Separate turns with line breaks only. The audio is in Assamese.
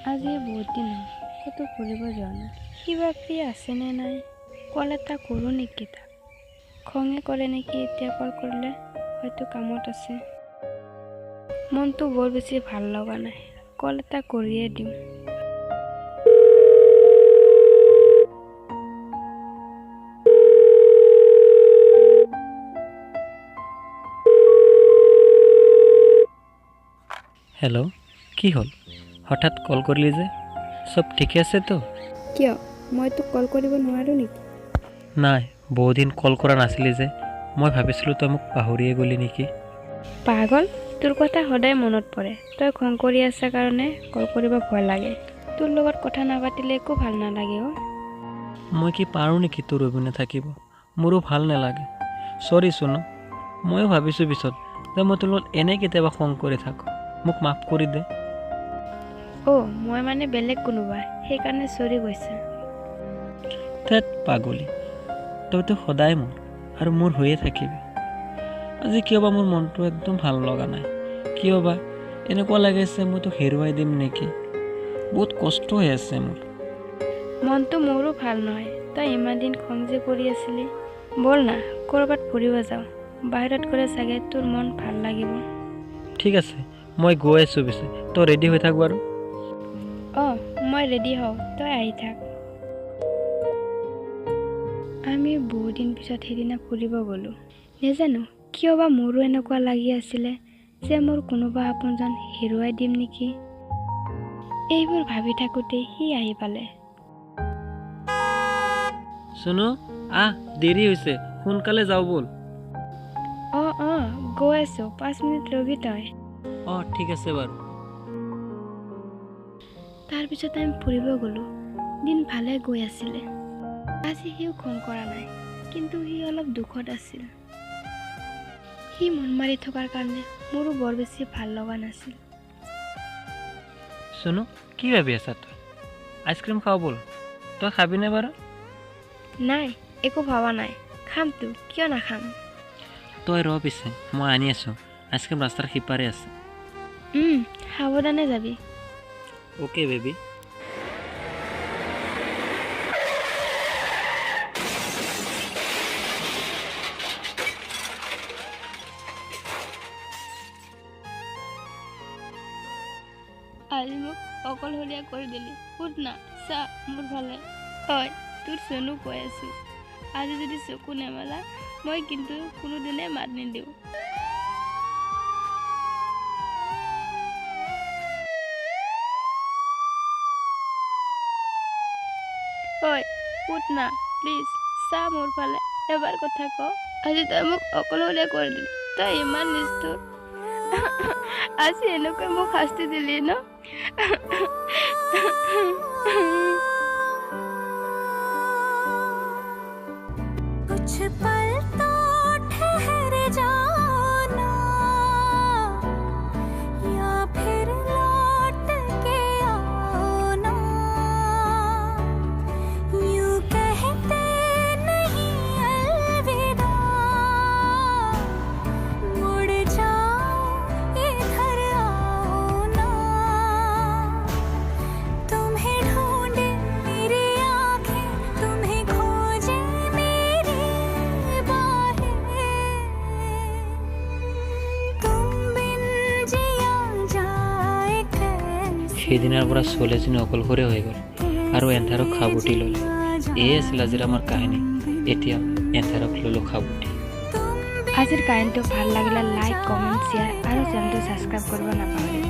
আজি বহুত দিন হ'ল ক'তো ফুৰিব যোৱা নাই। কিবা ফ্ৰী আছেনে নাই কল এটা কৰোঁ নেকি তাক। খঙে কৰে নেকি এতিয়া কল কৰিলে, হয়তো কামত আছে। মনটো বৰ বেছি ভাল লগা নাই, কল এটা কৰিয়ে দিওঁ।
হেল্ল', কি হ'ল হঠাৎ কল কৰিলি যে? চব ঠিকে আছে তো?
কিয়, মই তোক কল কৰিব নোৱাৰোঁ নেকি?
নাই, বহুদিন কল কৰা নাছিলি যে, মই ভাবিছিলোঁ তই মোক পাহৰিয়ে গ'লি নেকি।
পাগল, তোৰ কথা সদায় মনত পৰে। তই খং কৰি আছা কাৰণে কল কৰিব ভয় লাগে। তোৰ লগত কথা নাপাতিলে একো ভাল নালাগে অ'।
মই কি পাৰোঁ নেকি তোৰ অবিনে থাকিব? মোৰো ভাল নালাগে। চৰি চোনো, ময়ো ভাবিছোঁ পিছত যে মই তোৰ লগত এনেই কেতিয়াবা খং কৰি থাকোঁ। মোক মাফ কৰি দে।
অ' মই মানে বেলেগ কোনোবা, সেইকাৰণে চৰি কৈছা।
থেত পাগলী, তইতো সদায় মোৰ আৰু মোৰ হৈয়ে থাকিবি। আজি কিয় বা মোৰ মনটো একদম ভাল লগা নাই। কিয় বা এনেকুৱা লাগিছে মই তোক হেৰুৱাই দিম নেকি। বহুত কষ্ট হৈ আছে মোৰ।
মনটো মোৰো ভাল নহয়, তই ইমান দিন খং যে কৰি আছিলি। ব'ল না ক'ৰবাত ফুৰিব যাওঁ, বাহিৰত গ'লে চাগে তোৰ মন ভাল লাগিব।
ঠিক আছে, মই গৈ আছোঁ পিছে, তই ৰেডি হৈ থাক বাৰু।
অঁ মই ৰেডি হওঁ, তই আহি থাক। আমি বহুদিন পিছত সেইদিনা ফুৰিব গ'লোঁ। নেজানো কিয় বা মোৰো এনেকুৱা লাগি আছিলে যে মোৰ কোনোবা আপোনজন হেৰুৱাই দিম নেকি। এইবোৰ ভাবি থাকোঁতে সি আহি পালে।
চুনু, দেৰি হৈছে, সোনকালে যাওঁ ব'ল।
অঁ গৈ আছোঁ, 5 মিনিট ৰবি তই।
অঁ ঠিক আছে বাৰু।
তাৰপিছত আমি ফুৰিব গ'লোঁ। দিন ভালে গৈ আছিলে। আজি সিও খং কৰা নাই, কিন্তু সি অলপ দুখত আছিল। সি মন মাৰি থকাৰ কাৰণে মোৰো বৰ বেছি ভাল লগা নাছিল।
চুনু, কি ভাবি আছা তই? আইচক্ৰীম খাওঁ ব'ল, তই খাবিনে বাৰু?
নাই, একো ভবা নাই, খামতো, কিয় নাখাম।
তই ৰ পিছে, মই আনি আছোঁ। আইচক্ৰীম ৰাস্তাৰ সিপাৰে আছে।
সাৱধানে যাবি।
Okay baby.
আজি মোক অকলশৰীয়া কৰি দিলি। উঠ না, চা মোৰ ভালে। হয়, তোৰ চনু কৈ আছোঁ। আজি যদি চকু নেমেলা, মই কিন্তু কোনোদিনে মাত নিদিওঁ। হয়, উঠ না প্লিজ, চা মোৰ ফালে, এবাৰ কথা ক। আজি তই মোক অকলশৰীয়া কৰি দিলি, তই ইমান নিষ্ঠুৰ। আজি এনেকৈ মোক শাস্তি দিলি ন।
कुछ पल तो ठहर जाना या फिर लौट के आना, यूं कहते नहीं अलविदा, मुड़ जाओ इधर आओ ना, तुम्हें ढूंढे मेरी आँखें, तुम्हें खोजे मेरी बाहें, तुम बिन जिया जाए कैसे।
সেইদিনাৰ পৰা ছোৱালীজনী অকলশৰে হৈ গ'ল আৰু এন্ধাৰক খাবুটি ল'লে। এয়ে আছিল আজিৰ আমাৰ কাহিনী। এতিয়া এন্ধাৰক ল'লোঁ খাবুটি।
আজিৰ কাহিনীটো ভাল লাগিলে লাইক, কমেণ্ট, শ্বেয়াৰ আৰু চেনেলটো ছাবস্ক্ৰাইব কৰিব নাপাহৰিব।